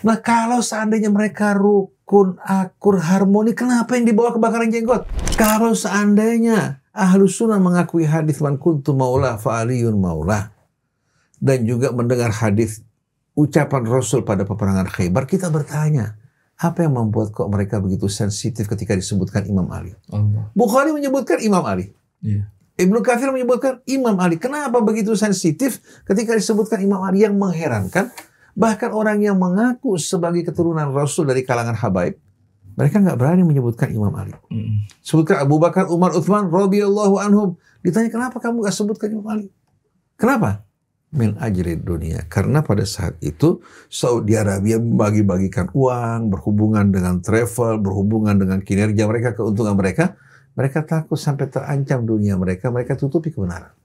Nah kalau seandainya mereka rukun, akur, harmoni, kenapa yang dibawa kebakaran jenggot? Kalau seandainya Ahlus Sunnah mengakui hadis man kuntu maulah fa'aliyun maulah, dan juga mendengar hadis ucapan Rasul pada peperangan Khaybar, kita bertanya, apa yang membuat kok mereka begitu sensitif ketika disebutkan Imam Ali? Allah. Bukhari menyebutkan Imam Ali. Iya. Ibnu Katsir menyebutkan Imam Ali. Kenapa begitu sensitif ketika disebutkan Imam Ali? Yang mengherankan, bahkan orang yang mengaku sebagai keturunan Rasul dari kalangan habaib, mereka nggak berani menyebutkan Imam Ali. Sebutkan Abu Bakar, Umar, Utsman radhiyallahu anhum. Ditanya, kenapa kamu nggak sebutkan Imam Ali? Kenapa? Min ajri dunia. Karena pada saat itu Saudi Arabia membagi-bagikan uang, berhubungan dengan travel, berhubungan dengan kinerja mereka, keuntungan mereka. Mereka takut sampai terancam dunia mereka, mereka tutupi kebenaran.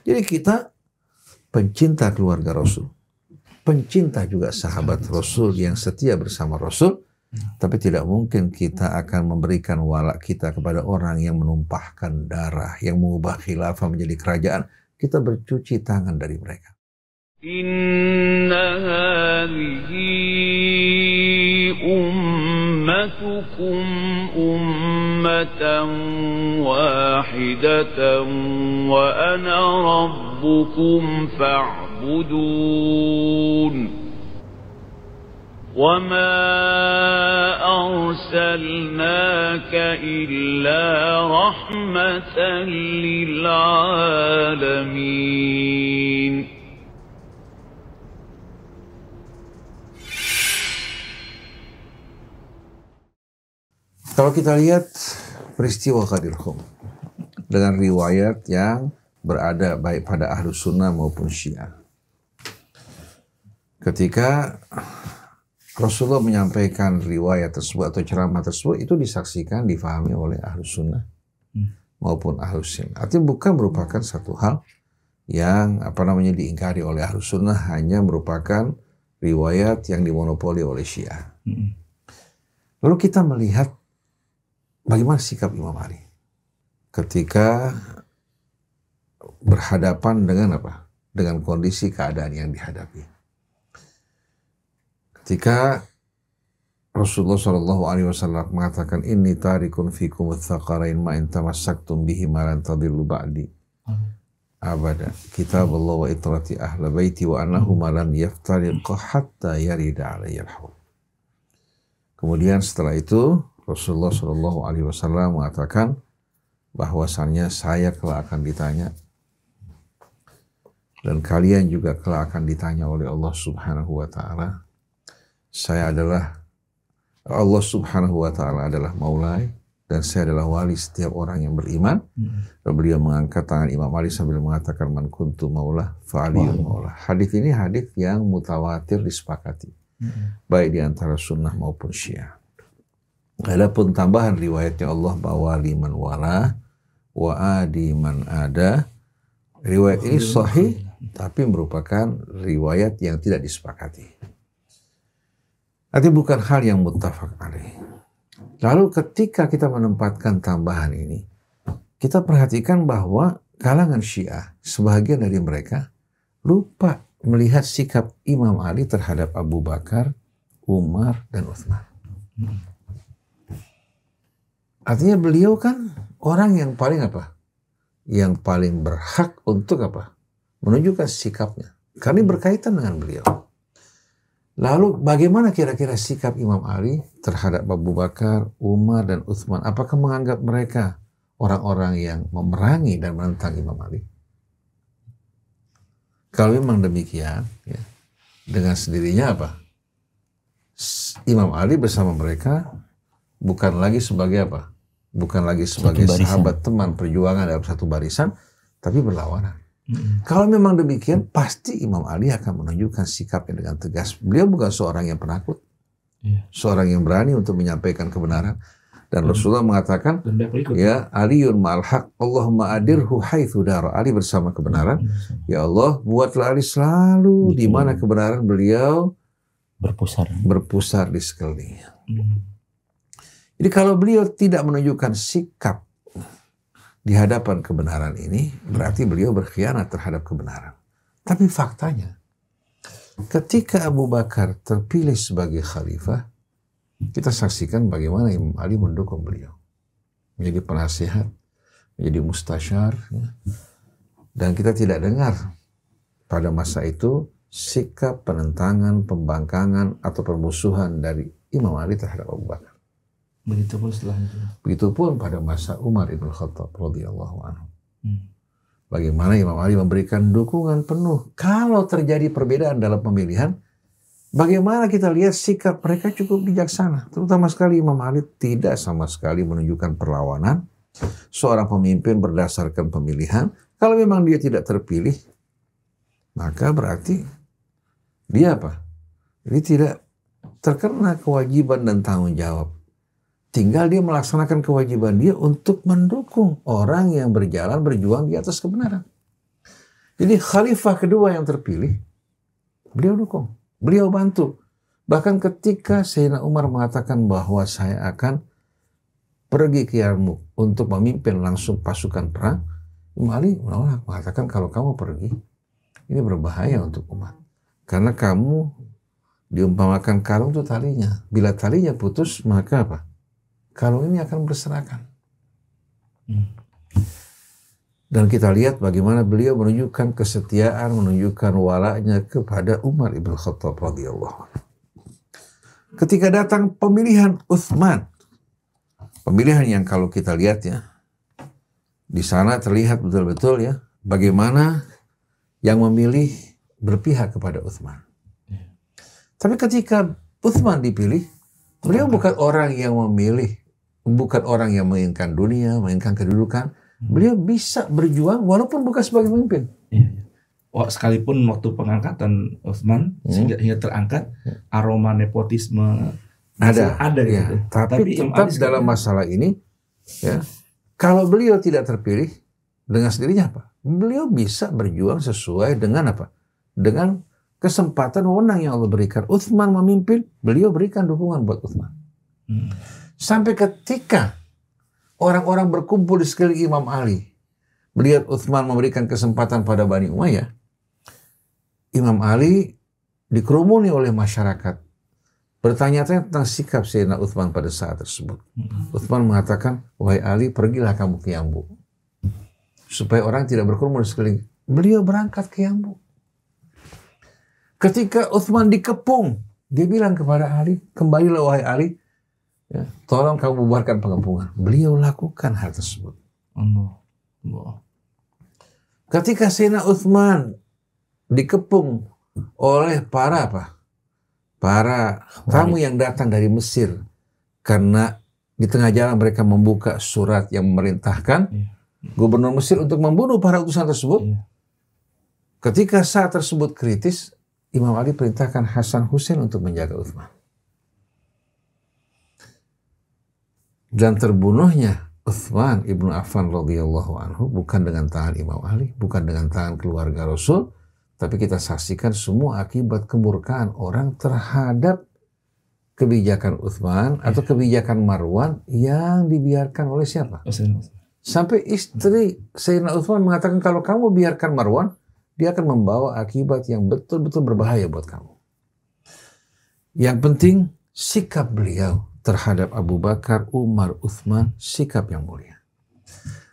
Jadi kita pencinta keluarga Rasul, pencinta juga sahabat Rasul yang setia bersama Rasul, tapi tidak mungkin kita akan memberikan walak kita kepada orang yang menumpahkan darah, yang mengubah khilafah menjadi kerajaan. Kita bercuci tangan dari mereka. Inna hadhihi ummatukum ummatan wahidatan wa ana rabbukum fa'budun. وَمَا أَرْسَلْنَاكَ إِلَّا رَحْمَةً لِلْعَالَمِينَ. Kalau kita lihat peristiwa Ghadir Khum dengan riwayat yang berada baik pada Ahlus Sunnah maupun Syiah. Ketika Rasulullah menyampaikan riwayat tersebut atau ceramah tersebut, itu disaksikan, difahami oleh Ahlus Sunnah maupun Ahlus Sunnah. Artinya bukan merupakan satu hal yang diingkari oleh Ahlus Sunnah, hanya merupakan riwayat yang dimonopoli oleh Syiah. Lalu kita melihat bagaimana sikap Imam Ali ketika berhadapan dengan dengan kondisi keadaan yang dihadapi. Ketika Rasulullah SAW mengatakan, Inni tarikun fikum ats-tsaqarain ma in tamassaktum bihi ma lan tadillu ba'di abada. Kitab Allah wa itrati ahla baiti wa annahu ma lan yaftariqa hatta yarida alayyal haud. Kemudian setelah itu Rasulullah SAW mengatakan bahwasannya saya kelak akan ditanya, dan kalian juga kelak akan ditanya oleh Allah Subhanahu wa Ta'ala. Allah Subhanahu wa Ta'ala adalah maulai, dan saya adalah wali setiap orang yang beriman. Dan beliau mengangkat tangan Imam Ali sambil mengatakan, man kuntu maulah fa'aliyun maulah. Hadis ini hadis yang mutawatir disepakati, baik di antara sunnah maupun Syiah. Adapun tambahan riwayatnya Allah bawali man wala wa adi man ada. Riwayat ini sahih, tapi merupakan riwayat yang tidak disepakati. Artinya bukan hal yang muttafaq alaih. Lalu ketika kita menempatkan tambahan ini, kita perhatikan bahwa kalangan Syiah, sebagian dari mereka lupa melihat sikap Imam Ali terhadap Abu Bakar, Umar, dan Utsman. Artinya beliau kan orang yang paling yang paling berhak untuk menunjukkan sikapnya, karena berkaitan dengan beliau. Lalu bagaimana kira-kira sikap Imam Ali terhadap Abu Bakar, Umar, dan Utsman? Apakah menganggap mereka orang-orang yang memerangi dan menentang Imam Ali? Kalau memang demikian, ya, dengan sendirinya Imam Ali bersama mereka bukan lagi sebagai bukan lagi sebagai sahabat, teman perjuangan dalam satu barisan, tapi berlawanan. Kalau memang demikian, pasti Imam Ali akan menunjukkan sikapnya dengan tegas. Beliau bukan seorang yang penakut, seorang yang berani untuk menyampaikan kebenaran. Dan Rasulullah mengatakan, ya Aliun ma'al haq, Allahumma adirhu haitsu dara. Ali bersama kebenaran. Ya Allah, buatlah Ali selalu di mana kebenaran beliau berpusar di sekelilingnya. Jadi kalau beliau tidak menunjukkan sikap di hadapan kebenaran ini, berarti beliau berkhianat terhadap kebenaran. Tapi faktanya, ketika Abu Bakar terpilih sebagai khalifah, kita saksikan bagaimana Imam Ali mendukung beliau. Menjadi penasihat, menjadi mustasyar. Ya. Dan kita tidak dengar pada masa itu sikap penentangan, pembangkangan, atau permusuhan dari Imam Ali terhadap Abu Bakar. Begitupun setelah itu. Begitupun pada masa Umar ibn Khattab radhiyallahu anhu. Bagaimana Imam Ali memberikan dukungan penuh. Kalau terjadi perbedaan dalam pemilihan, bagaimana kita lihat sikap mereka cukup bijaksana. Terutama sekali Imam Ali tidak sama sekali menunjukkan perlawanan. Seorang pemimpin berdasarkan pemilihan, kalau memang dia tidak terpilih, maka berarti dia apa? Dia tidak terkena kewajiban dan tanggung jawab. Tinggal dia melaksanakan kewajiban dia untuk mendukung orang yang berjuang di atas kebenaran. Jadi khalifah kedua yang terpilih, beliau dukung, beliau bantu. Bahkan ketika Sayyidina Umar mengatakan bahwa saya akan pergi ke Yarmuk untuk memimpin langsung pasukan perang, Imam Ali menolak, mengatakan kalau kamu pergi, ini berbahaya untuk umat. Karena kamu diumpamakan kalung itu talinya. Bila talinya putus, maka apa? Kalung ini akan berserakan. Dan kita lihat bagaimana beliau menunjukkan kesetiaan, menunjukkan walaknya kepada Umar ibn Khattab radhiyallahu anhu. Ketika datang pemilihan Utsman, pemilihan yang kalau kita lihat ya, di sana terlihat betul-betul ya, bagaimana yang memilih berpihak kepada Utsman. Tapi ketika Utsman dipilih, beliau bukan orang yang memilih, bukan orang yang menginginkan dunia, menginginkan kedudukan. Beliau bisa berjuang walaupun bukan sebagai pemimpin. Wah, sekalipun waktu pengangkatan Utsman hingga terangkat, aroma nepotisme ada ya. gitu. Tapi tetap dalam masalah ini, ya, kalau beliau tidak terpilih dengan sendirinya apa? Beliau bisa berjuang sesuai dengan apa? Dengan kesempatan wewenang yang Allah berikan. Utsman memimpin, beliau berikan dukungan buat Utsman. Sampai ketika orang-orang berkumpul di sekeliling Imam Ali, melihat Utsman memberikan kesempatan pada Bani Umayyah, Imam Ali dikerumuni oleh masyarakat. Bertanya-tanya tentang sikap Sayyidina Utsman pada saat tersebut. Utsman mengatakan, wahai Ali, pergilah kamu ke Yambu. Supaya orang tidak berkerumun di sekeliling. Beliau berangkat ke Yambu. Ketika Utsman dikepung, dia bilang kepada Ali, kembalilah wahai Ali, ya, tolong kamu bubarkan pengepungan. Beliau lakukan hal tersebut. Ketika Sayyidina Utsman dikepung oleh para tamu yang datang dari Mesir, karena di tengah jalan mereka membuka surat yang memerintahkan gubernur Mesir untuk membunuh para utusan tersebut. Ketika saat tersebut kritis, Imam Ali perintahkan Hasan Hussein untuk menjaga Utsman. Dan terbunuhnya Utsman ibnu Affan radhiyallahu anhu bukan dengan tangan Imam Ali, bukan dengan tangan keluarga Rasul, tapi kita saksikan semua akibat kemurkaan orang terhadap kebijakan Utsman atau kebijakan Marwan yang dibiarkan oleh siapa? Sampai istri Sayyidina Utsman mengatakan kalau kamu biarkan Marwan, dia akan membawa akibat yang betul-betul berbahaya buat kamu. Yang penting sikap beliau terhadap Abu Bakar, Umar, Utsman, sikap yang mulia.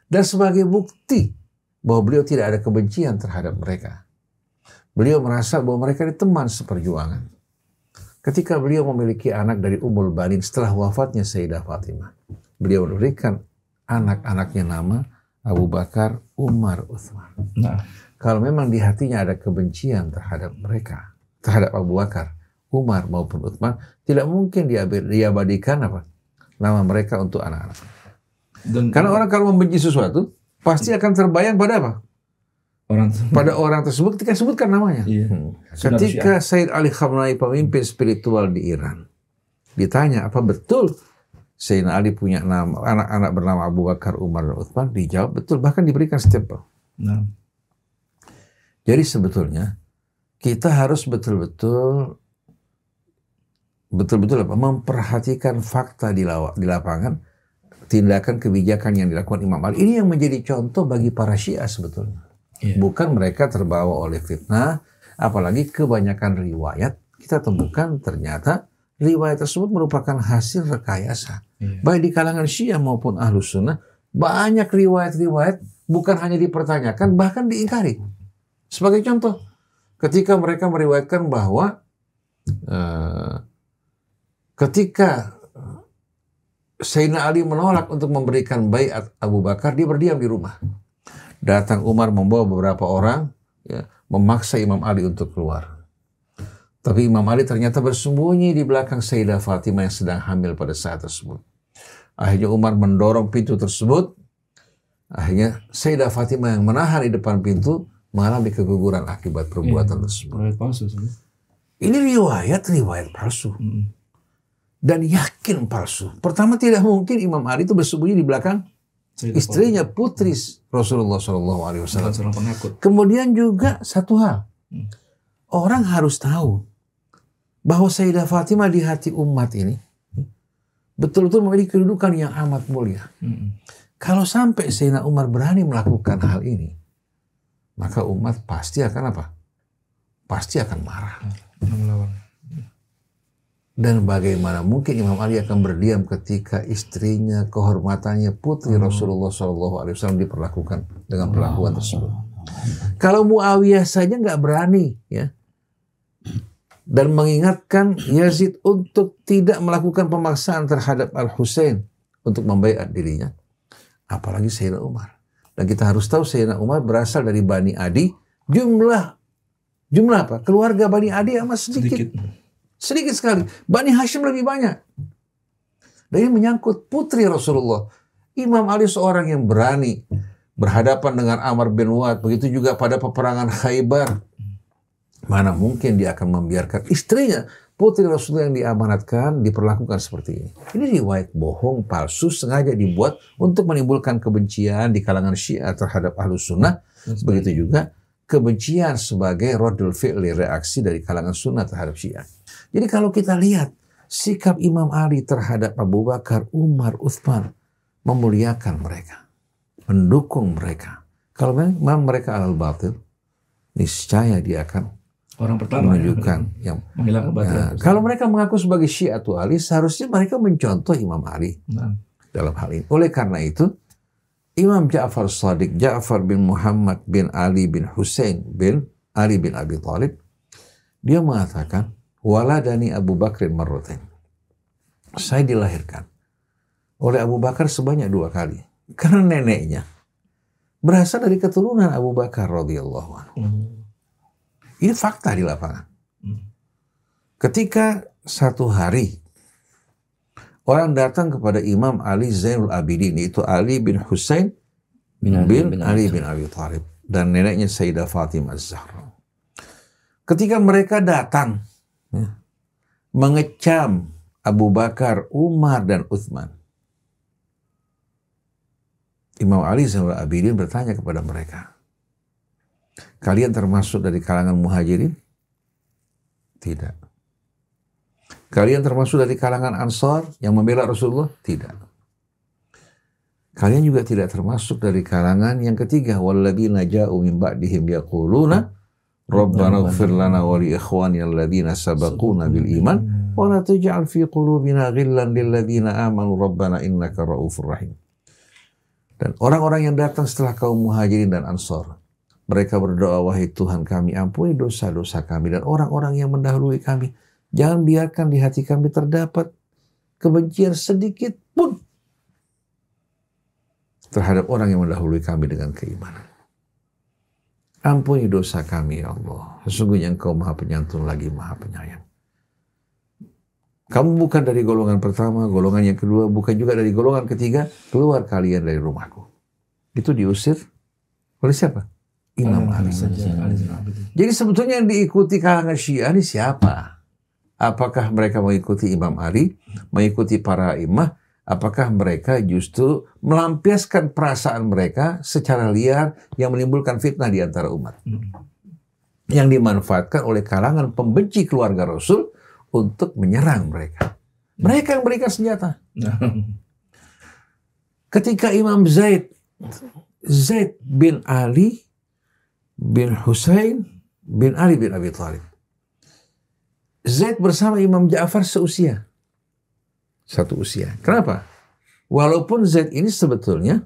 Dan sebagai bukti bahwa beliau tidak ada kebencian terhadap mereka, beliau merasa bahwa mereka ini teman seperjuangan. Ketika beliau memiliki anak dari Ummul Banin setelah wafatnya Sayyidah Fatimah, beliau memberikan anak-anaknya nama Abu Bakar, Umar, Utsman. Kalau memang di hatinya ada kebencian terhadap mereka, terhadap Abu Bakar, Umar maupun Utsman, tidak mungkin diabadikan nama mereka untuk anak-anak. Karena orang kalau membenci sesuatu pasti akan terbayang pada apa? Pada orang tersebut ketika sebutkan namanya. Ketika Sayyid Ali Khamenei, pemimpin spiritual di Iran, ditanya apa betul Sayyidina Ali punya nama anak-anak bernama Abu Bakar, Umar, dan Utsman, dijawab betul, bahkan diberikan stempel. Jadi sebetulnya kita harus betul-betul memperhatikan fakta di lapangan, tindakan kebijakan yang dilakukan Imam Ali. Ini yang menjadi contoh bagi para Syiah sebetulnya. Bukan mereka terbawa oleh fitnah Apalagi kebanyakan riwayat kita temukan ternyata riwayat tersebut merupakan hasil rekayasa. Baik di kalangan Syiah maupun Ahlus Sunnah, banyak riwayat-riwayat bukan hanya dipertanyakan, bahkan diingkari. Sebagai contoh, ketika mereka meriwayatkan bahwa ketika Sayyidina Ali menolak untuk memberikan baiat Abu Bakar, dia berdiam di rumah. Datang Umar membawa beberapa orang, ya, memaksa Imam Ali untuk keluar. Tapi Imam Ali ternyata bersembunyi di belakang Sayyidah Fatimah yang sedang hamil pada saat tersebut. Akhirnya Umar mendorong pintu tersebut. Akhirnya Sayyidah Fatimah yang menahan di depan pintu mengalami keguguran akibat perbuatan tersebut. Riwayat palsu. Ini riwayat palsu. Dan yakin palsu. Pertama, tidak mungkin Imam Ali itu bersembunyi di belakang istrinya, putri Rasulullah SAW. Seorang penakut. Kemudian juga satu hal, orang harus tahu bahwa Sayyidah Fatimah di hati umat ini betul-betul memiliki kedudukan yang amat mulia. Kalau sampai Sayyidina Umar berani melakukan hal ini, maka umat pasti akan apa? Pasti akan marah. Melawan. Dan bagaimana mungkin Imam Ali akan berdiam ketika istrinya, kehormatannya, putri Rasulullah SAW diperlakukan dengan perlakuan tersebut. Kalau Muawiyah saja nggak berani, ya, dan mengingatkan Yazid untuk tidak melakukan pemaksaan terhadap Al-Husain untuk membaiat dirinya, apalagi Sayyidina Umar. Dan kita harus tahu Sayyidina Umar berasal dari Bani Adi. Jumlah apa? Keluarga Bani Adi amat sedikit. Sedikit sekali. Bani Hashim lebih banyak. Dan ini menyangkut putri Rasulullah. Imam Ali seorang yang berani berhadapan dengan Amr bin Wad. Begitu juga pada peperangan Khaybar. Mana mungkin dia akan membiarkan istrinya, putri Rasulullah yang diamanatkan, diperlakukan seperti ini. Ini riwayat bohong, palsu, sengaja dibuat untuk menimbulkan kebencian di kalangan Syiah terhadap Ahlus Sunnah. Begitu juga kebencian sebagai radul fi'li, reaksi dari kalangan Sunnah terhadap Syiah. Jadi kalau kita lihat sikap Imam Ali terhadap Abu Bakar, Umar, Utsman, memuliakan mereka, mendukung mereka. Kalau memang mereka alal batil, niscaya dia akan orang pertama menunjukkan yang menghilangkan batil. Kalau mereka mengaku sebagai Syiatul Ali, seharusnya mereka mencontoh Imam Ali dalam hal ini. Oleh karena itu, Imam Ja'far Shadiq, Ja'far bin Muhammad bin Ali bin Husain bin Ali bin Abi Thalib, dia mengatakan, waladani Abu Bakrin marratain. Saya dilahirkan oleh Abu Bakar sebanyak 2 kali. Karena neneknya berasal dari keturunan Abu Bakar radhiyallahu anhu. Ini fakta di lapangan. Ketika satu hari orang datang kepada Imam Ali Zainul Abidin, itu Ali bin Husain bin Ali bin Abi Thalib, dan neneknya Sayyidah Fatimah Az-Zahra. Ketika mereka datang, ya, mengecam Abu Bakar, Umar, dan Utsman, Imam Ali Zainul Abidin bertanya kepada mereka, kalian termasuk dari kalangan Muhajirin? Tidak. Kalian termasuk dari kalangan Ansar yang membela Rasulullah? Tidak. Kalian juga tidak termasuk dari kalangan yang ketiga, walladzina ja'u min ba'dihim yaquluna Rabbana ighfir lana wa li ikhwanina alladhina sabaquna bil iman wa la taj'al fi qulubina ghillan lil ladzina amanu rabbana innaka raufur rahim. Dan orang-orang yang datang setelah kaum Muhajirin dan Ansar, mereka berdoa, wahai Tuhan kami, ampuni dosa-dosa kami dan orang-orang yang mendahului kami. Jangan biarkan di hati kami terdapat kebencian sedikit pun terhadap orang yang mendahului kami dengan keimanan. Ampuni dosa kami, ya Allah. Sesungguhnya Engkau Maha Penyantun lagi Maha Penyayang. Kamu bukan dari golongan pertama, golongan yang kedua, bukan juga dari golongan ketiga. Keluar kalian dari rumahku. Itu diusir oleh siapa? Imam Ali. Jadi sebetulnya yang diikuti kalangan Syiah ini siapa? Apakah mereka mengikuti Imam Ali, mengikuti para imam? Apakah mereka justru melampiaskan perasaan mereka secara liar yang menimbulkan fitnah di antara umat? Yang dimanfaatkan oleh kalangan pembenci keluarga Rasul untuk menyerang mereka. Mereka yang berikan senjata. Ketika Imam Zaid bin Ali bin Husain bin Ali bin Abi Thalib. Zaid bersama Imam Ja'far seusia. Satu usia. Kenapa? Walaupun Zaid ini sebetulnya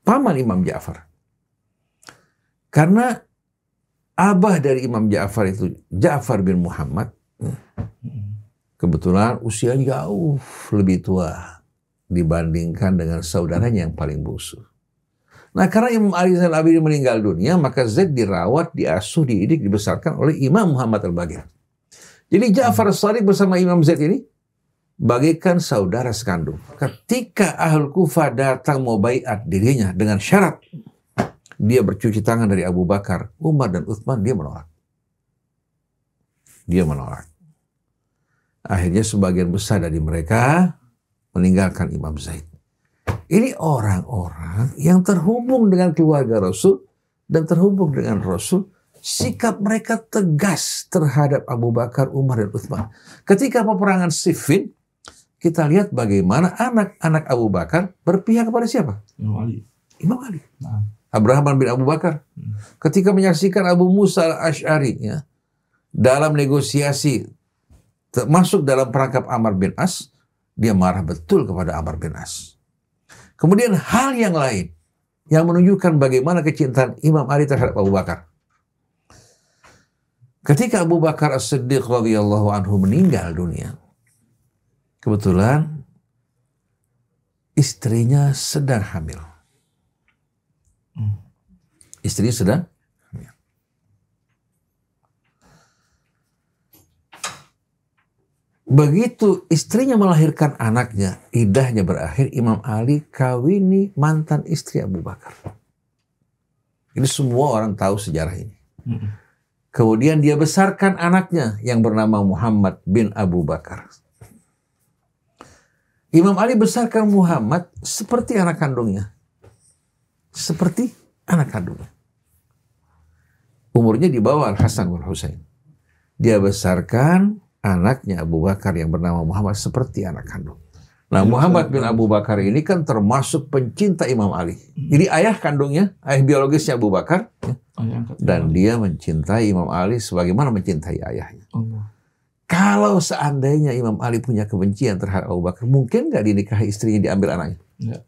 paman Imam Ja'far. Karena abah dari Imam Ja'far itu Ja'far bin Muhammad. Kebetulan usia jauh lebih tua dibandingkan dengan saudaranya yang paling bungsu. Nah, karena Imam Ali Zainal Abidin meninggal dunia, maka Zaid dirawat, diasuh, dididik, dibesarkan oleh Imam Muhammad Al-Baqir. Jadi Ja'far As-Shadiq bersama Imam Zaid ini bagaikan saudara sekandung. Ketika Ahlul Kufah datang mau baiat dirinya dengan syarat dia bercuci tangan dari Abu Bakar, Umar, dan Utsman, dia menolak. Dia menolak. Akhirnya sebagian besar dari mereka meninggalkan Imam Zaid. Ini orang-orang yang terhubung dengan keluarga Rasul dan terhubung dengan Rasul. Sikap mereka tegas terhadap Abu Bakar, Umar, dan Utsman. Ketika peperangan Siffin, kita lihat bagaimana anak-anak Abu Bakar berpihak kepada siapa? Imam Ali. Imam Ali. Nah. Abraham bin Abu Bakar. Ketika menyaksikan Abu Musa al-Ash'ari ya, dalam negosiasi masuk dalam perangkap Amr bin As, dia marah betul kepada Amr bin As. Kemudian hal yang lain yang menunjukkan bagaimana kecintaan Imam Ali terhadap Abu Bakar. Ketika Abu Bakar As-Siddiq radhiyallahu anhu meninggal dunia, kebetulan istrinya sedang hamil. Istrinya sedang hamil. Begitu istrinya melahirkan anaknya, iddahnya berakhir, Imam Ali kawini mantan istri Abu Bakar. Ini semua orang tahu sejarah ini. Kemudian dia besarkan anaknya yang bernama Muhammad bin Abu Bakar. Imam Ali besarkan Muhammad seperti anak kandungnya. Seperti anak kandungnya. Umurnya di bawah Al-Hasan wal Husain. Dia besarkan anaknya Abu Bakar yang bernama Muhammad seperti anak kandung. Nah, Muhammad bin Abu Bakar ini kan termasuk pencinta Imam Ali. Jadi ayah kandungnya, ayah biologisnya Abu Bakar, dan dia mencintai Imam Ali sebagaimana mencintai ayahnya. Kalau seandainya Imam Ali punya kebencian terhadap Abu Bakar, mungkin nggak dinikahi istrinya, diambil anaknya? Ya.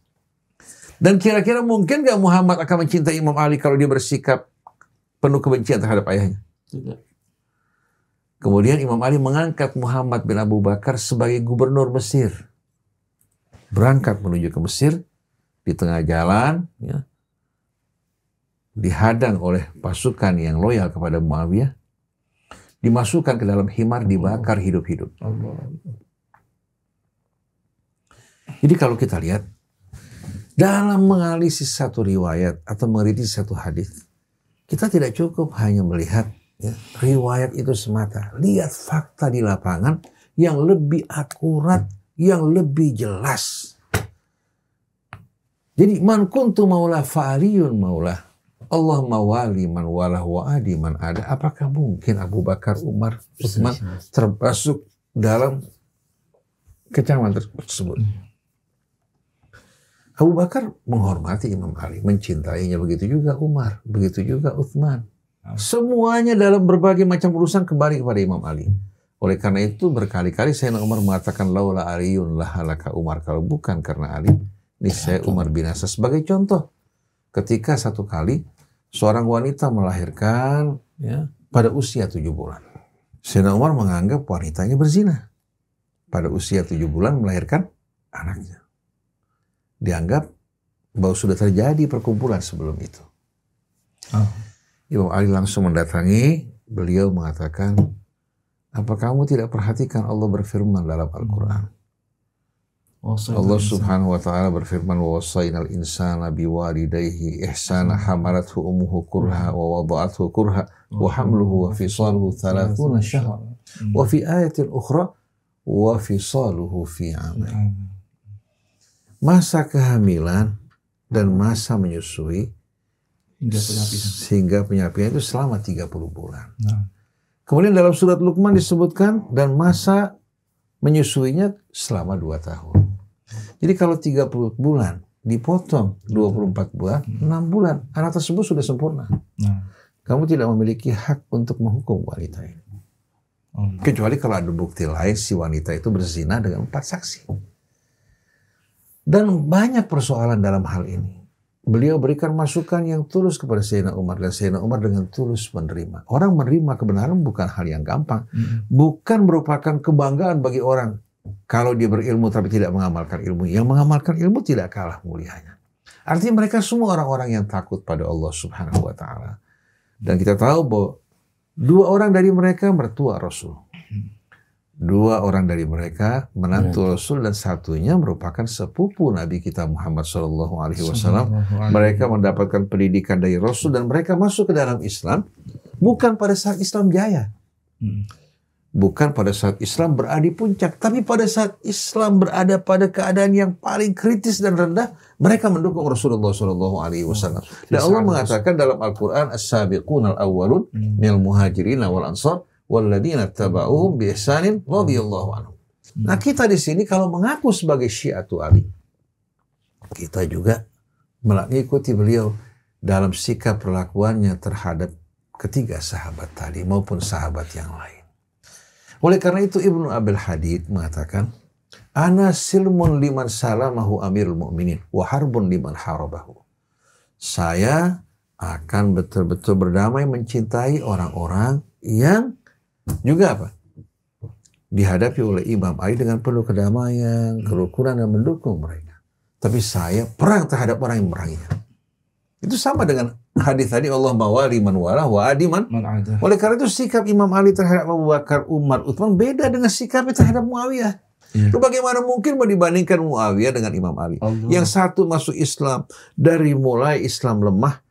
Dan kira-kira mungkin nggak Muhammad akan mencintai Imam Ali kalau dia bersikap penuh kebencian terhadap ayahnya? Tidak. Kemudian Imam Ali mengangkat Muhammad bin Abu Bakar sebagai gubernur Mesir. Berangkat menuju ke Mesir, di tengah jalan, ya, dihadang oleh pasukan yang loyal kepada Muawiyah, dimasukkan ke dalam himar, dibakar hidup-hidup. Jadi kalau kita lihat, dalam menganalisis satu riwayat atau meneliti satu hadis, kita tidak cukup hanya melihat ya, riwayat itu semata. Lihat fakta di lapangan yang lebih akurat, yang lebih jelas. Jadi man kuntu maula fa'aliyun maula. Allah mawali man walah wa adi man ada. Apakah mungkin Abu Bakar, Umar, Utsman termasuk dalam kecaman tersebut? Abu Bakar menghormati Imam Ali, mencintainya, begitu juga Umar, begitu juga Utsman. Semuanya dalam berbagai macam urusan kembali kepada Imam Ali. Oleh karena itu berkali-kali Sayyidina Umar mengatakan laula aliyun lahalaka Umar, kalau bukan karena Ali niscaya Umar binasa. Sebagai contoh, ketika satu kali seorang wanita melahirkan ya, pada usia 7 bulan. Sayyidina Umar menganggap wanitanya berzina. Pada usia 7 bulan melahirkan anaknya. Dianggap bahwa sudah terjadi perkumpulan sebelum itu. Imam Ali langsung mendatangi, beliau mengatakan, apa kamu tidak perhatikan Allah berfirman dalam Al-Quran? Allah subhanahu wa ta'ala berfirman, wa wasainal insana biwalidayhi ihsana hamalathu ummuhu kurha wa wada'athu kurha wa hamluhu wa fisaluhu 30 syahra wa fi ayatin ukhra wa fisaluhu fi amain. Masa kehamilan dan masa menyusui sehingga penyapian itu selama 30 bulan. Kemudian dalam surat Luqman disebutkan dan masa menyusuinya selama 2 tahun. Jadi kalau 30 bulan dipotong 24 bulan, 6 bulan, anak tersebut sudah sempurna. kamu tidak memiliki hak untuk menghukum wanita ini. Kecuali kalau ada bukti lain si wanita itu berzina dengan 4 saksi. Dan banyak persoalan dalam hal ini. Beliau berikan masukan yang tulus kepada Sayyidina Umar, dan Sayyidina Umar dengan tulus menerima. Orang menerima kebenaran bukan hal yang gampang. Bukan merupakan kebanggaan bagi orang kalau dia berilmu tapi tidak mengamalkan ilmu. Yang mengamalkan ilmu tidak kalah mulianya. Artinya mereka semua orang-orang yang takut pada Allah Subhanahu wa Ta'ala. Dan kita tahu bahwa 2 orang dari mereka mertua Rasul. 2 orang dari mereka menantu Rasul, dan satunya merupakan sepupu Nabi kita Muhammad SAW. Mereka mendapatkan pendidikan dari Rasul dan mereka masuk ke dalam Islam bukan pada saat Islam jaya. Bukan pada saat Islam berada di puncak, tapi pada saat Islam berada pada keadaan yang paling kritis dan rendah, mereka mendukung Rasulullah SAW. Dan Allah mengatakan dalam Al-Quran, As-sabiqun al-awwalun minal muhajirin wal ansar walladzina taba'uhum bi ihsanin radhiyallahu anhum. Nah, kita di sini kalau mengaku sebagai Syiatu Ali, kita juga mengikuti beliau dalam sikap perlakuannya terhadap ketiga sahabat tadi maupun sahabat yang lain. Oleh karena itu Ibnu Abil Hadid mengatakan, ana silmun liman salamahu amirul mu'minin wa harbun liman harabahu. Saya akan betul-betul berdamai mencintai orang-orang yang juga apa? Dihadapi oleh Imam Ali dengan penuh kedamaian, kerukunan dan mendukung mereka. Tapi saya perang terhadap orang yang memeranginya. Itu sama dengan hadis tadi, Allah mawali man wala wa adiman. Oleh karena itu sikap Imam Ali terhadap Abu Bakar, Umar, Utsman beda dengan sikapnya terhadap Muawiyah. Itu bagaimana mungkin mau dibandingkan Muawiyah dengan Imam Ali? Yang satu masuk Islam dari mulai Islam lemah,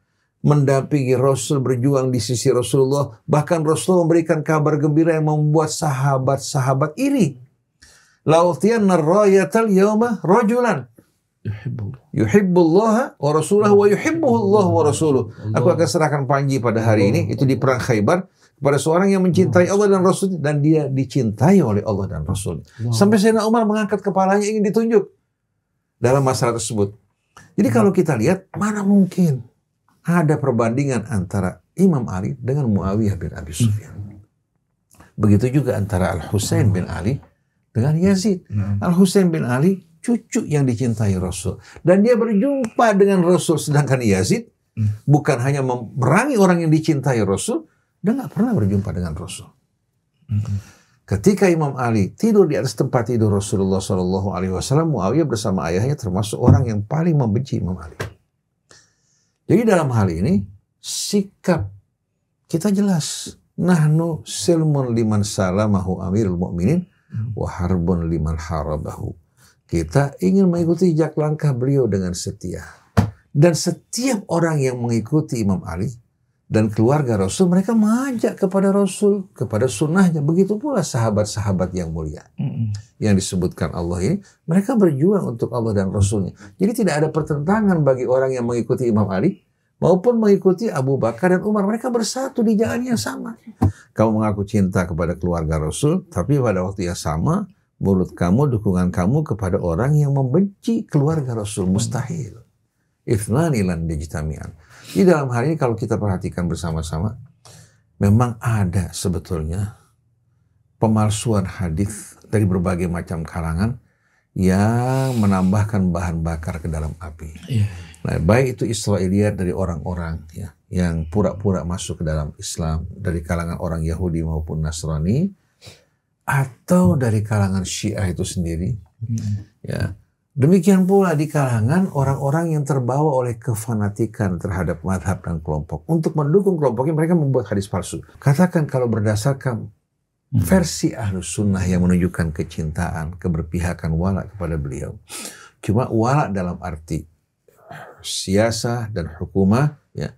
mendampingi Rasul, berjuang di sisi Rasulullah, bahkan Rasul memberikan kabar gembira yang membuat sahabat-sahabat iri. Lautiyanna rayatal yauma rajulan yuhibbullaha wa rasulahu wa yuhibbuhullahu wa rasuluh. Aku akan serahkan panji pada hari ini, itu di perang Khaybar, kepada seorang yang mencintai Allah dan Rasul, dan dia dicintai oleh Allah dan Rasul. Sampai Sayyidina Umar mengangkat kepalanya ingin ditunjuk dalam masalah tersebut. Jadi kalau kita lihat, mana mungkin ada perbandingan antara Imam Ali dengan Muawiyah bin Abi Sufyan. Begitu juga antara Al-Husain bin Ali dengan Yazid. Al-Husain bin Ali cucu yang dicintai Rasul. Dan dia berjumpa dengan Rasul, sedangkan Yazid bukan hanya memerangi orang yang dicintai Rasul, dia nggak pernah berjumpa dengan Rasul. Ketika Imam Ali tidur di atas tempat tidur Rasulullah SAW, Muawiyah bersama ayahnya termasuk orang yang paling membenci Imam Ali. Jadi dalam hal ini, sikap kita jelas. Nahnu silmun liman salamahu amirul mu'minin wa harbun liman harabahu. Kita ingin mengikuti jejak langkah beliau dengan setia. Dan setiap orang yang mengikuti Imam Ali dan keluarga Rasul, mereka mengajak kepada Rasul, kepada sunnahnya. Begitu pula sahabat-sahabat yang mulia. Yang disebutkan Allah ini, mereka berjuang untuk Allah dan Rasulnya. Jadi tidak ada pertentangan bagi orang yang mengikuti Imam Ali maupun mengikuti Abu Bakar dan Umar. Mereka bersatu di jalan yang sama. Kamu mengaku cinta kepada keluarga Rasul, tapi pada waktu yang sama, mulut kamu, dukungan kamu kepada orang yang membenci keluarga Rasul, mustahil. Ithnani lan yajtami'an. Di dalam hal ini kalau kita perhatikan bersama-sama, memang ada sebetulnya pemalsuan hadis dari berbagai macam kalangan yang menambahkan bahan bakar ke dalam api. Nah, baik itu Israiliyat dari orang-orang ya, yang pura-pura masuk ke dalam Islam dari kalangan orang Yahudi maupun Nasrani, atau dari kalangan Syiah itu sendiri. Ya. Demikian pula di kalangan orang-orang yang terbawa oleh kefanatikan terhadap mazhab dan kelompok. Untuk mendukung kelompoknya, mereka membuat hadis palsu. Katakan kalau berdasarkan versi Ahlus Sunnah yang menunjukkan kecintaan, keberpihakan wala kepada beliau. Cuma wala dalam arti siasah dan hukumah, ya,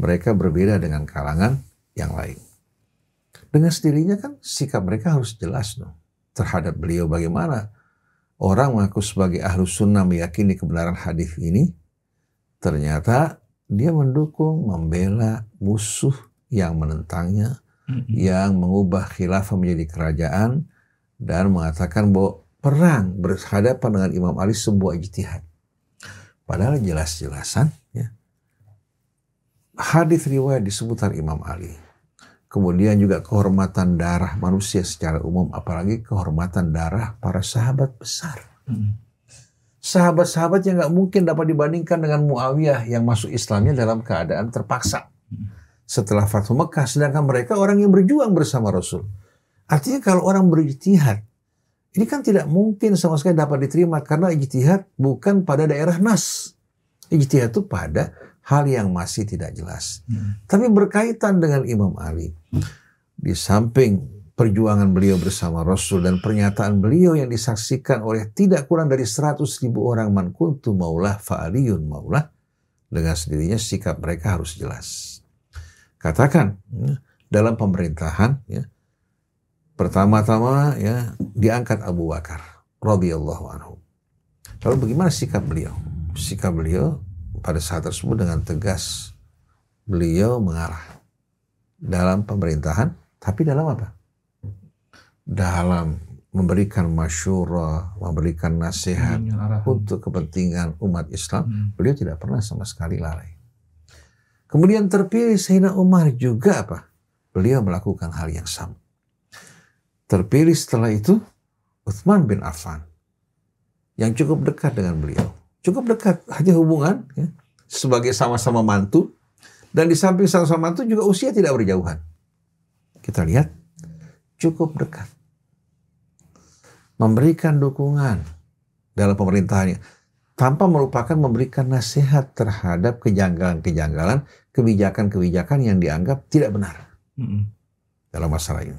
mereka berbeda dengan kalangan yang lain. Dengan sendirinya kan sikap mereka harus jelas dong terhadap beliau. Bagaimana orang mengaku sebagai Ahlus Sunnah meyakini kebenaran hadis ini, ternyata dia mendukung, membela musuh yang menentangnya, yang mengubah khilafah menjadi kerajaan, dan mengatakan bahwa perang berhadapan dengan Imam Ali sebuah ijtihad. Padahal jelas-jelasan ya, hadis riwayat di seputar Imam Ali. Kemudian juga kehormatan darah manusia secara umum, apalagi kehormatan darah para sahabat besar. Sahabat-sahabat yang nggak mungkin dapat dibandingkan dengan Muawiyah yang masuk Islamnya dalam keadaan terpaksa. Setelah Fathu Mekah, sedangkan mereka orang yang berjuang bersama Rasul. Artinya kalau orang berijtihad, ini kan tidak mungkin sama sekali dapat diterima karena ijtihad bukan pada daerah nas. Ijtihad itu pada hal yang masih tidak jelas. Tapi berkaitan dengan Imam Ali, di samping perjuangan beliau bersama Rasul dan pernyataan beliau yang disaksikan oleh tidak kurang dari 100.000 orang, man kuntu maulah fa'aliyun maulah, dengan sendirinya sikap mereka harus jelas. Katakan dalam pemerintahan, pertama-tama diangkat Abu Bakar radhiyallahu anhu. Lalu bagaimana sikap beliau? Sikap beliau pada saat tersebut dengan tegas beliau mengarah dalam pemerintahan, tapi dalam apa? Dalam memberikan masyurah, memberikan nasihat untuk kepentingan umat Islam. Beliau tidak pernah sama sekali lalai. Kemudian terpilih Sayyidina Umar juga apa? Beliau melakukan hal yang sama. Terpilih setelah itu Utsman bin Affan yang cukup dekat dengan beliau. Cukup dekat, hanya hubungan sebagai sama-sama mantu, dan di samping sama-sama mantu juga usia tidak berjauhan. Kita lihat cukup dekat, memberikan dukungan dalam pemerintahannya tanpa melupakan memberikan nasihat terhadap kejanggalan-kejanggalan, kebijakan-kebijakan yang dianggap tidak benar dalam masalah ini.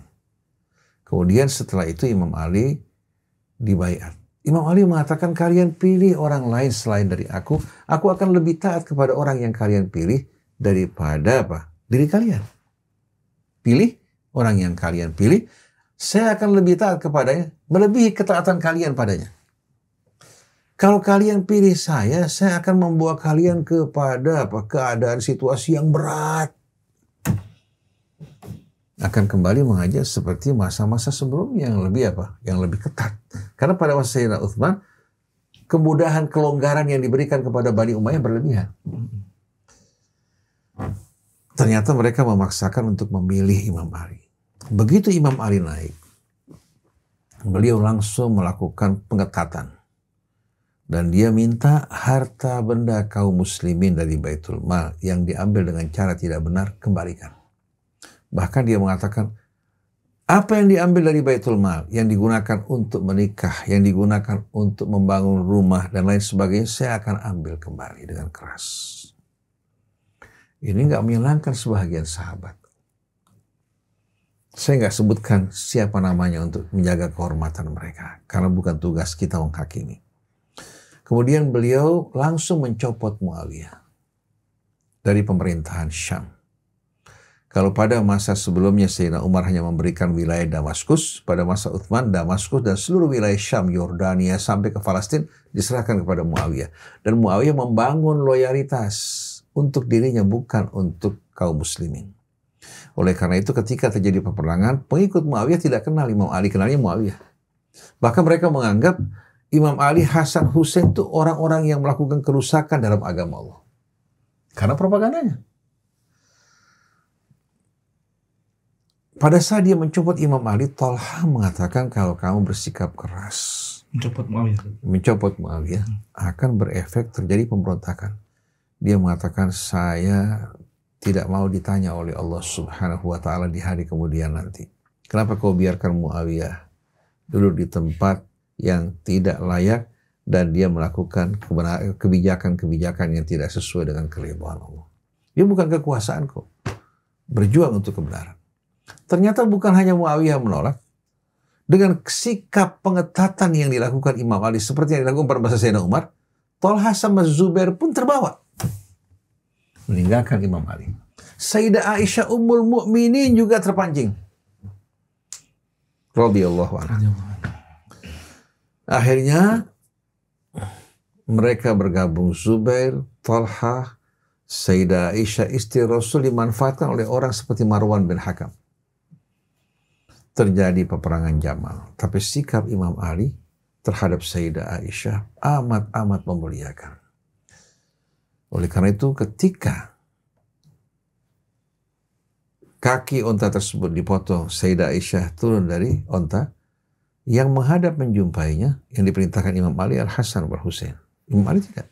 Kemudian setelah itu Imam Ali dibaiat. Imam Ali mengatakan, kalian pilih orang lain selain dari aku akan lebih taat kepada orang yang kalian pilih daripada diri kalian. Pilih orang yang kalian pilih, saya akan lebih taat kepadanya, melebihi ketaatan kalian padanya. Kalau kalian pilih saya akan membawa kalian kepada keadaan situasi yang berat. Akan kembali mengajar seperti masa-masa sebelumnya yang lebih ketat. Karena pada masa Sayyidina Utsman, kemudahan, kelonggaran yang diberikan kepada Bani Umayyah berlebihan. Ternyata mereka memaksakan untuk memilih Imam Ali. Begitu Imam Ali naik, beliau langsung melakukan pengetatan. Dan dia minta harta benda kaum muslimin dari Baitul Mal yang diambil dengan cara tidak benar, kembalikan. Bahkan dia mengatakan, apa yang diambil dari Baitul Mal, yang digunakan untuk menikah, yang digunakan untuk membangun rumah, dan lain sebagainya, saya akan ambil kembali dengan keras. Ini nggak menyenangkan sebahagian sahabat. Saya nggak sebutkan siapa namanya untuk menjaga kehormatan mereka, karena bukan tugas kita menghakimi. Kemudian beliau langsung mencopot Muawiyah dari pemerintahan Syam. Kalau pada masa sebelumnya Sayyidina Umar hanya memberikan wilayah Damaskus, pada masa Utsman, Damaskus dan seluruh wilayah Syam, Yordania sampai ke Palestina diserahkan kepada Muawiyah. Dan Muawiyah membangun loyalitas untuk dirinya, bukan untuk kaum muslimin. Oleh karena itu ketika terjadi peperangan, pengikut Muawiyah tidak kenal Imam Ali, kenalnya Muawiyah. Bahkan mereka menganggap Imam Ali, Hasan, Husain itu orang-orang yang melakukan kerusakan dalam agama Allah. Karena propagandanya. Pada saat dia mencopot Imam Ali, Thalha mengatakan kalau kamu bersikap keras, mencopot Muawiyah akan berefek terjadi pemberontakan. Dia mengatakan, saya tidak mau ditanya oleh Allah Subhanahu wa Ta'ala di hari kemudian nanti. Kenapa kau biarkan Muawiyah duduk di tempat yang tidak layak dan dia melakukan kebijakan-kebijakan yang tidak sesuai dengan keridhaan Allah. Dia bukan kekuasaan kok. Berjuang untuk kebenaran. Ternyata bukan hanya Muawiyah menolak. Dengan sikap pengetatan yang dilakukan Imam Ali seperti yang dilakukan pada masa Sayyidina Umar, Thalha sama Zubair pun terbawa. Meninggalkan Imam Ali. Sayyidah Aisyah Ummul Mukminin juga terpancing. Radhiyallahu anha. Akhirnya mereka bergabung, Zubair, Thalha, Sayyidah Aisyah istri Rasul dimanfaatkan oleh orang seperti Marwan bin Hakam. Terjadi peperangan Jamal. Tapi sikap Imam Ali terhadap Sayyidah Aisyah amat-amat memuliakan. Oleh karena itu ketika kaki onta tersebut dipotong, Sayyidah Aisyah turun dari onta. Yang menghadap menjumpainya, yang diperintahkan Imam Ali Al-Hasan wal Husain. Imam Ali tidak.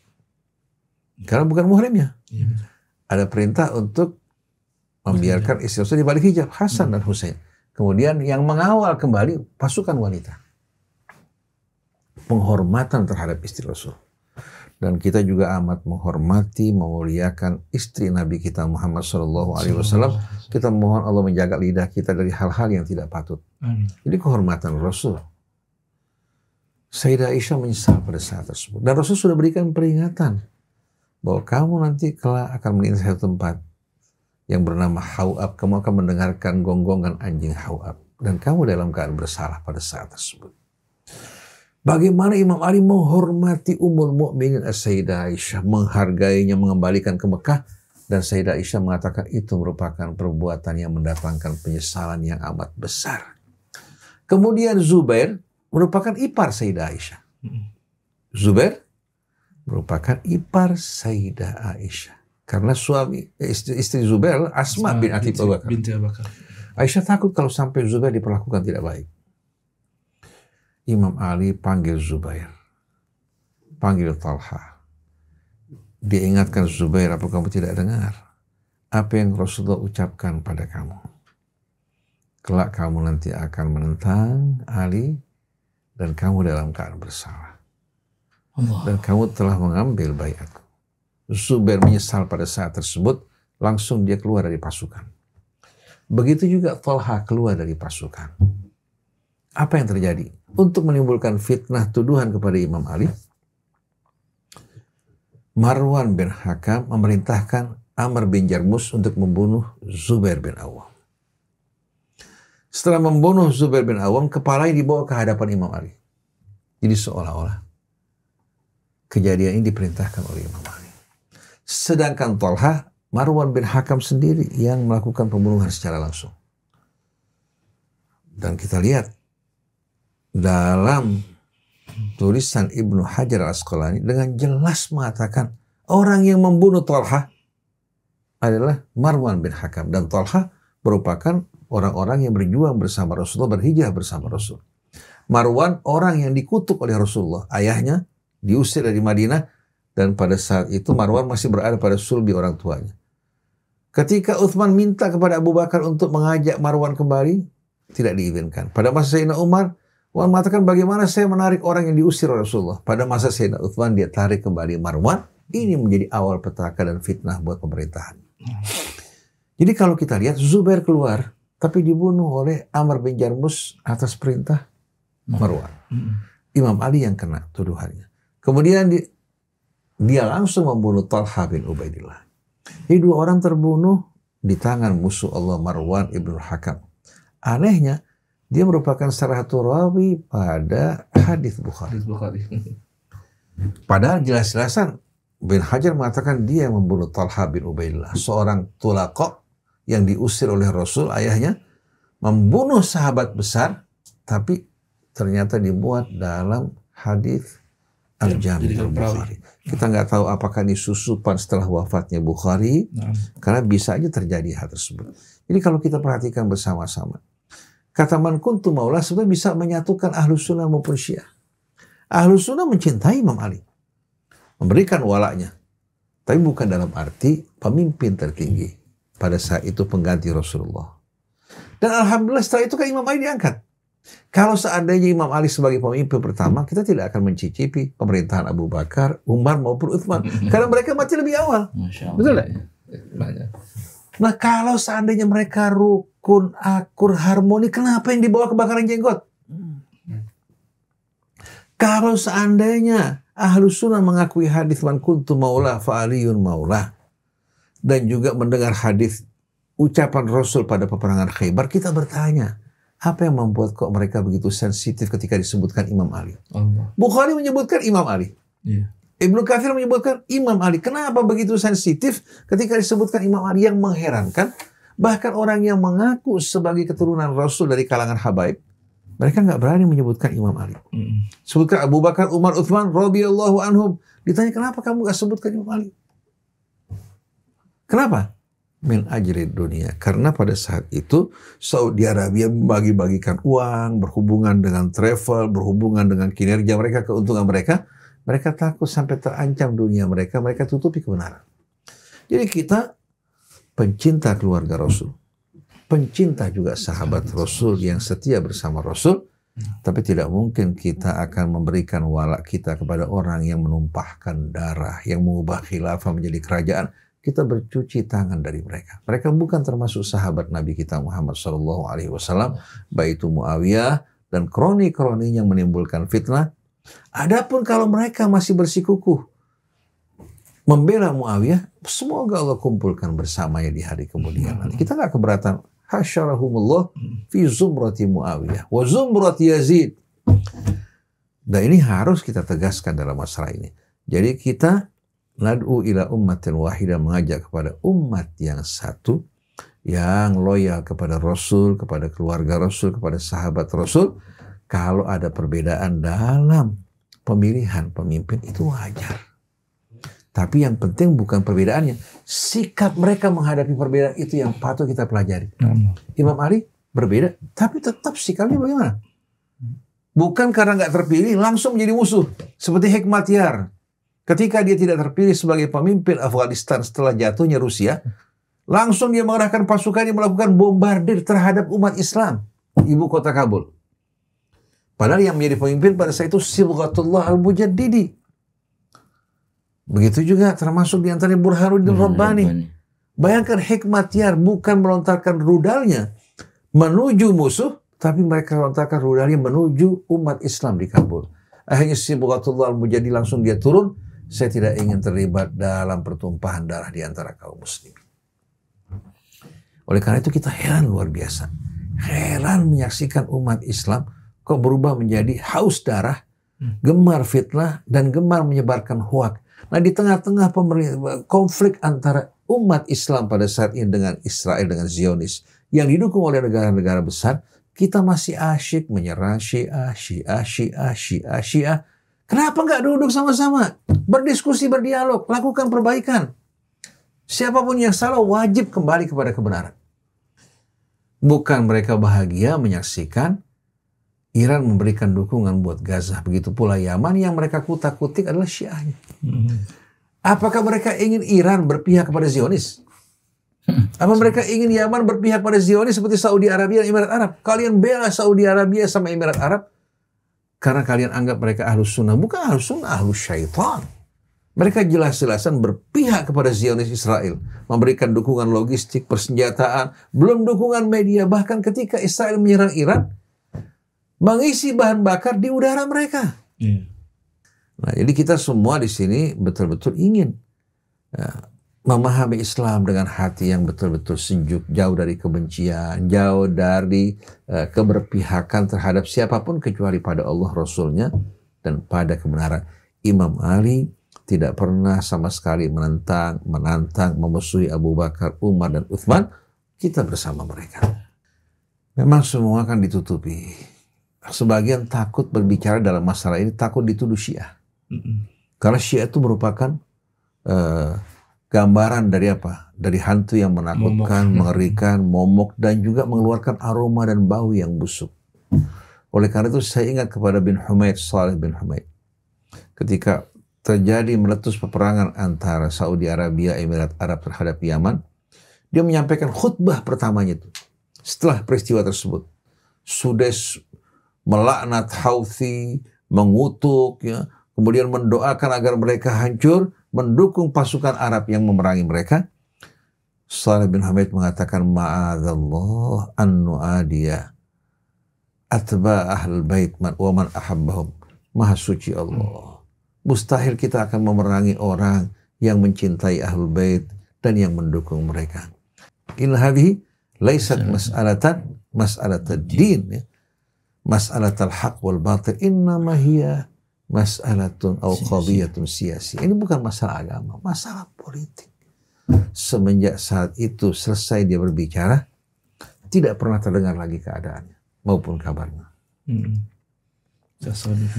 Karena bukan muhrimnya. Ada perintah untuk membiarkan istri Rasul di balik hijab, Hasan dan Husain. Kemudian yang mengawal kembali pasukan wanita. Penghormatan terhadap istri Rasul. Dan kita juga amat menghormati, memuliakan istri Nabi kita Muhammad SAW. Kita mohon Allah menjaga lidah kita dari hal-hal yang tidak patut. Ini kehormatan Rasul. Sayyidah Aisyah menyesal pada saat tersebut. Dan Rasul sudah berikan peringatan bahwa kamu nanti kelak akan melintas satu tempat yang bernama Hau'ab. Kamu akan mendengarkan gonggongan anjing Hau'ab. Dan kamu dalam keadaan bersalah pada saat tersebut. Bagaimana Imam Ali menghormati Ummul Mukminin Sayyidah Aisyah, menghargainya, mengembalikan ke Mekah, dan Sayyidah Aisyah mengatakan itu merupakan perbuatan yang mendatangkan penyesalan yang amat besar. Kemudian Zubair merupakan ipar Sayyidah Aisyah. Zubair merupakan ipar Sayyidah Aisyah. Karena istri Zubair Asma bin Abi Bakar. Aisyah takut kalau sampai Zubair diperlakukan tidak baik. Imam Ali panggil Zubair, panggil Talha. Dia ingatkan Zubair, apa kamu tidak dengar apa yang Rasulullah ucapkan pada kamu? Kelak kamu nanti akan menentang Ali dan kamu dalam keadaan bersalah. Dan kamu telah mengambil baiatku. Zubair menyesal pada saat tersebut, langsung dia keluar dari pasukan. Begitu juga Talha keluar dari pasukan. Apa yang terjadi? Untuk menimbulkan fitnah tuduhan kepada Imam Ali, Marwan bin Hakam memerintahkan Amr bin Jarmus untuk membunuh Zubair bin Awam. Setelah membunuh Zubair bin Awam, kepalanya dibawa ke hadapan Imam Ali. Jadi seolah-olah kejadian ini diperintahkan oleh Imam Ali. Sedangkan Talha, Marwan bin Hakam sendiri yang melakukan pembunuhan secara langsung. Dan kita lihat dalam tulisan Ibnu Hajar Al-Asqalani dengan jelas mengatakan orang yang membunuh Talha adalah Marwan bin Hakam. Dan Talha merupakan orang-orang yang berjuang bersama Rasulullah, berhijrah bersama Rasul. Marwan orang yang dikutuk oleh Rasulullah. Ayahnya diusir dari Madinah dan pada saat itu Marwan masih berada pada sulbi orang tuanya. Ketika Uthman minta kepada Abu Bakar untuk mengajak Marwan kembali, tidak diizinkan. Pada masa Sayyidina Umar mengatakan bagaimana saya menarik orang yang diusir oleh Rasulullah. Pada masa Sayyidina Uthman dia tarik kembali Marwan. Ini menjadi awal petaka dan fitnah buat pemerintahan. Jadi kalau kita lihat Zubair keluar tapi dibunuh oleh Amr bin Jarmus atas perintah Marwan. Imam Ali yang kena tuduhannya. Kemudian dia langsung membunuh Talha bin Ubaidillah. Jadi dua orang terbunuh di tangan musuh Allah Marwan ibn Hakam. Anehnya dia merupakan salah satu rawi pada hadis Bukhari. Padahal jelas-jelasan Bin Hajar mengatakan dia yang membunuh Talha bin Ubaidillah, seorang tulaqah yang diusir oleh Rasul ayahnya, membunuh sahabat besar, tapi ternyata dimuat dalam hadis Al-Jami' Al-Bukhari. Kita nggak tahu apakah ini susupan setelah wafatnya Bukhari, karena bisa aja terjadi hal tersebut. Jadi kalau kita perhatikan bersama-sama, kata man kuntu maula sebenarnya bisa menyatukan Ahlus Sunnah maupun Syiah. Ahlus Sunnah mencintai Imam Ali, memberikan walaknya, tapi bukan dalam arti pemimpin tertinggi pada saat itu pengganti Rasulullah. Dan alhamdulillah setelah itu kan Imam Ali diangkat. Kalau seandainya Imam Ali sebagai pemimpin pertama, kita tidak akan mencicipi pemerintahan Abu Bakar, Umar maupun Utsman, karena mereka mati lebih awal. Betul tidak? Nah kalau seandainya mereka rukun, akur, harmoni, kenapa yang dibawa kebakaran jenggot? Kalau seandainya Ahlus Sunnah mengakui hadis man kuntu maula fa aliyun maula, dan juga mendengar hadis ucapan Rasul pada peperangan Khaybar, kita bertanya, apa yang membuat kok mereka begitu sensitif ketika disebutkan Imam Ali? Bukhari menyebutkan Imam Ali. Ibnu Katsir menyebutkan Imam Ali. Kenapa begitu sensitif ketika disebutkan Imam Ali? Yang mengherankan, bahkan orang yang mengaku sebagai keturunan Rasul dari kalangan habaib, mereka nggak berani menyebutkan Imam Ali. Sebutkan Abu Bakar, Umar, Utsman, radhiyallahu anhum. Ditanya kenapa kamu nggak sebutkan Imam Ali? Kenapa? min ajli dunia. Karena pada saat itu Saudi Arabia membagi-bagikan uang, berhubungan dengan travel, berhubungan dengan kinerja mereka, keuntungan mereka. Mereka takut sampai terancam dunia mereka, mereka tutupi kebenaran. Jadi kita pencinta keluarga Rasul, pencinta juga sahabat Rasul yang setia bersama Rasul, tapi tidak mungkin kita akan memberikan wala kita kepada orang yang menumpahkan darah, yang mengubah khilafah menjadi kerajaan. Kita bercuci tangan dari mereka. Mereka bukan termasuk sahabat Nabi kita Muhammad SAW, baik itu Muawiyah dan kroni-kroni yang menimbulkan fitnah. Adapun kalau mereka masih bersikukuh membela Muawiyah, semoga Allah kumpulkan bersamanya di hari kemudian nanti. Kita nggak keberatan. Hasyarahumullah fi zumrati Muawiyah wa zumrati Yazid. Dan ini harus kita tegaskan dalam masalah ini. Jadi kita nad'u ila ummatin wahidah, mengajak kepada umat yang satu, yang loyal kepada Rasul, kepada keluarga Rasul, kepada sahabat Rasul. Kalau ada perbedaan dalam pemilihan pemimpin itu wajar. Tapi yang penting bukan perbedaannya. Sikap mereka menghadapi perbedaan itu yang patut kita pelajari. Imam Ali berbeda, tapi tetap sikapnya bagaimana? Bukan karena nggak terpilih langsung menjadi musuh. Seperti Hekmatyar. Ketika dia tidak terpilih sebagai pemimpin Afghanistan setelah jatuhnya Rusia, langsung dia mengerahkan pasukannya melakukan bombardir terhadap umat Islam. Ibu kota Kabul. Padahal yang menjadi pemimpin pada saat itu Sibghatullah al-Mujaddidi. Begitu juga termasuk di antaranya Burhanuddin Rabbani. Bayangkan Hekmatyar bukan melontarkan rudalnya menuju musuh, tapi mereka melontarkan rudalnya menuju umat Islam di Kabul. Akhirnya Sibghatullah al-Mujaddidi langsung dia turun. Saya tidak ingin terlibat dalam pertumpahan darah di antara kaum muslimin. Oleh karena itu kita heran luar biasa. Heran menyaksikan umat Islam kok berubah menjadi haus darah, gemar fitnah, dan gemar menyebarkan hoak. Nah, di tengah-tengah konflik antara umat Islam pada saat ini dengan Israel, dengan Zionis, yang didukung oleh negara-negara besar, kita masih asyik menyerang Syiah. Kenapa nggak duduk sama-sama? Berdiskusi, berdialog, lakukan perbaikan. Siapapun yang salah wajib kembali kepada kebenaran. Bukan mereka bahagia menyaksikan Iran memberikan dukungan buat Gaza. Begitu pula Yaman yang mereka kutak-kutik adalah Syiahnya. Apakah mereka ingin Iran berpihak kepada Zionis? Apa mereka ingin Yaman berpihak pada Zionis seperti Saudi Arabia dan Emirat Arab? Kalian bela Saudi Arabia sama Emirat Arab karena kalian anggap mereka ahlus sunnah. Bukan ahlus sunnah, ahlus syaitan. Mereka jelas-jelasan berpihak kepada Zionis Israel. Memberikan dukungan logistik, persenjataan, belum dukungan media. Bahkan ketika Israel menyerang Iran, mengisi bahan bakar di udara mereka. Nah, jadi kita semua di sini betul-betul ingin memahami Islam dengan hati yang betul-betul sejuk, jauh dari kebencian, jauh dari keberpihakan terhadap siapapun kecuali pada Allah, Rasulnya, dan pada kebenaran. Imam Ali tidak pernah sama sekali menantang, memusuhi Abu Bakar, Umar, dan Uthman. Kita bersama mereka. Memang semua akan ditutupi. Sebagian takut berbicara dalam masalah ini, takut dituduh Syiah. Karena Syiah itu merupakan gambaran dari apa? Dari hantu yang menakutkan, mengerikan, momok, dan juga mengeluarkan aroma dan bau yang busuk. Oleh karena itu saya ingat kepada bin Humaid, Saleh bin Humaid. Ketika terjadi meletus peperangan antara Saudi Arabia, Emirat Arab terhadap Yaman, dia menyampaikan khutbah pertamanya itu. Setelah peristiwa tersebut, Sudes melaknat Houthi, mengutuk, ya, kemudian mendoakan agar mereka hancur, mendukung pasukan Arab yang memerangi mereka. Saleh bin Hamid mengatakan, ma'adzallah an nu'adiyah atba ahlul bait wa man ahabbahum. Maha suci Allah. Mustahil kita akan memerangi orang yang mencintai ahlul bait dan yang mendukung mereka. In hadhihi laysat mas'alatan din, ya. Mas'alatul haq wal batil innama hiya mas'alatun aw qadiyatun siyasi. Ini bukan masalah agama, masalah politik. Semenjak saat itu selesai dia berbicara, tidak pernah terdengar lagi keadaannya maupun kabarnya.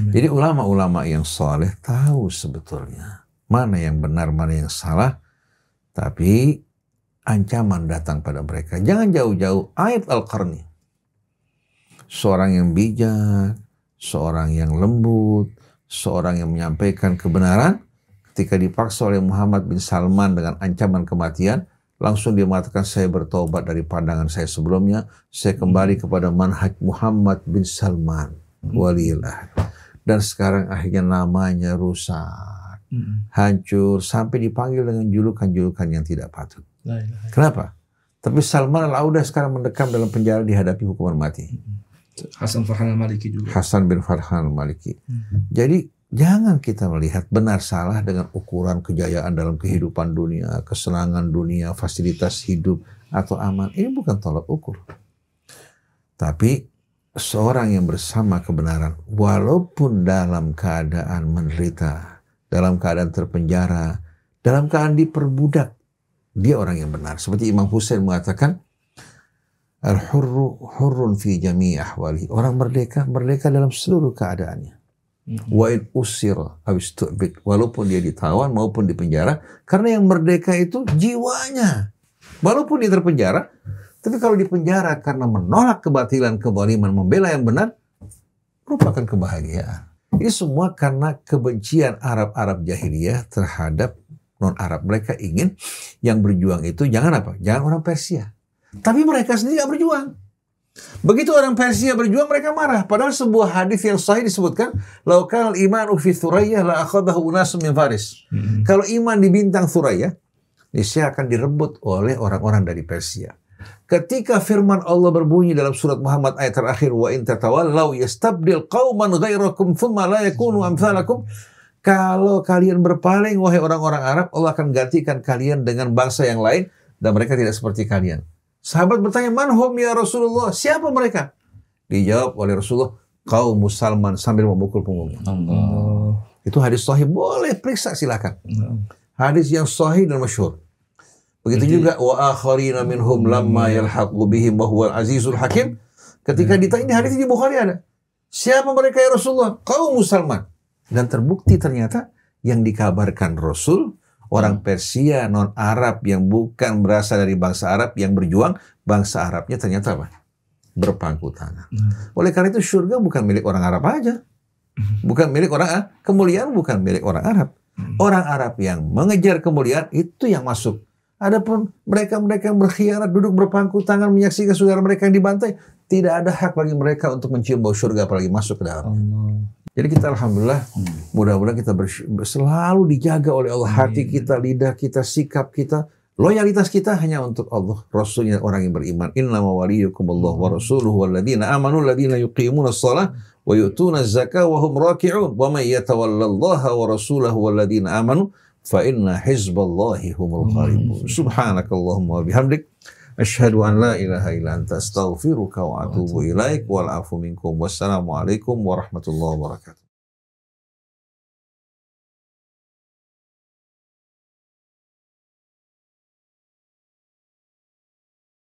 Jadi ulama-ulama yang saleh tahu sebetulnya mana yang benar, mana yang salah, tapi ancaman datang pada mereka. Jangan jauh-jauh Aid Al-Qarni. Seorang yang bijak, seorang yang lembut, seorang yang menyampaikan kebenaran, ketika dipaksa oleh Muhammad bin Salman dengan ancaman kematian, langsung dia mengatakan, saya bertobat dari pandangan saya sebelumnya, saya kembali kepada manhaj Muhammad bin Salman, waliyillah. Dan sekarang akhirnya namanya rusak, hancur, sampai dipanggil dengan julukan-julukan yang tidak patut. Kenapa? Tapi Salman Al-Auda sekarang mendekam dalam penjara dihadapi hukuman mati. Hasan Farhan Al-Maliki juga. Hasan bin Farhan Al-Maliki. Jadi jangan kita melihat benar salah dengan ukuran kejayaan dalam kehidupan dunia, kesenangan dunia, fasilitas hidup, atau aman. Ini bukan tolak ukur. Tapi seorang yang bersama kebenaran, walaupun dalam keadaan menderita, dalam keadaan terpenjara, dalam keadaan diperbudak, dia orang yang benar. Seperti Imam Husain mengatakan, Al-hurru hurrun fi jami'i ahwali. Orang merdeka, merdeka dalam seluruh keadaannya. Wa in usira aw istu'bid, walaupun dia ditawan maupun dipenjara, karena yang merdeka itu jiwanya. Walaupun dia terpenjara, tapi kalau dipenjara karena menolak kebatilan, kezaliman, membela yang benar, merupakan kebahagiaan. Ini semua karena kebencian Arab-Arab jahiliyah terhadap non-Arab. Mereka ingin yang berjuang itu jangan apa? Jangan orang Persia. Tapi mereka sendiri tidak berjuang. Begitu orang Persia berjuang, mereka marah. Padahal sebuah hadis yang sahih disebutkan, "Lau kana al-imanu fi Thurayyah la akhadahu unasun min Faris." Kalau iman di bintang Thurayyah, niscaya akan direbut oleh orang-orang dari Persia. Ketika firman Allah berbunyi dalam surat Muhammad ayat terakhir, "Wa in tatawallaw yastabdil qauman ghairakum thumma la yakunu amsalakum." Kalau kalian berpaling, wahai orang-orang Arab, Allah akan gantikan kalian dengan bangsa yang lain dan mereka tidak seperti kalian. Sahabat bertanya, "Man hum ya Rasulullah?" Siapa mereka? Dijawab oleh Rasulullah, kaum Salman, sambil memukul punggungnya. Allah. Itu hadis sahih, boleh periksa silakan. Hadis yang sahih dan masyhur. Begitu juga wa akharina minhum lamma yalhaqu bihim wa huwal azizul hakim. Ketika ditanya, hadis di Bukhari ada. Siapa mereka ya Rasulullah? Kaum Salman. Dan terbukti ternyata yang dikabarkan Rasul, orang Persia, non-Arab yang bukan berasal dari bangsa Arab yang berjuang, bangsa Arabnya ternyata apa? Berpangku tangan. Oleh karena itu surga bukan milik orang Arab aja. Bukan milik orang Arab. Kemuliaan bukan milik orang Arab. Orang Arab yang mengejar kemuliaan itu yang masuk. Adapun mereka-mereka yang berkhianat, duduk berpangku tangan menyaksikan saudara mereka yang dibantai, tidak ada hak bagi mereka untuk mencium bau surga apalagi masuk ke dalam. Jadi kita alhamdulillah, mudah-mudahan kita selalu dijaga oleh Allah, hati kita, lidah kita, sikap kita, loyalitas kita hanya untuk Allah, Rasulnya, orang yang beriman. Innama waliyukumullah wa rasuluhu walladzina amanu alladzina yuqimuna shalah wa yu'tuna zakata wa hum raki'un wa may yatawallallaha wa rasulahu walladzina amanu fa inna hizballahi humul ghalibun. Subhanakallahumma wa bihamdik, asyhadu an la ilaha illa anta astaghfiruka wa atubu ilaik wal afu minkum. Wassalamualaikum warahmatullahi wabarakatuh.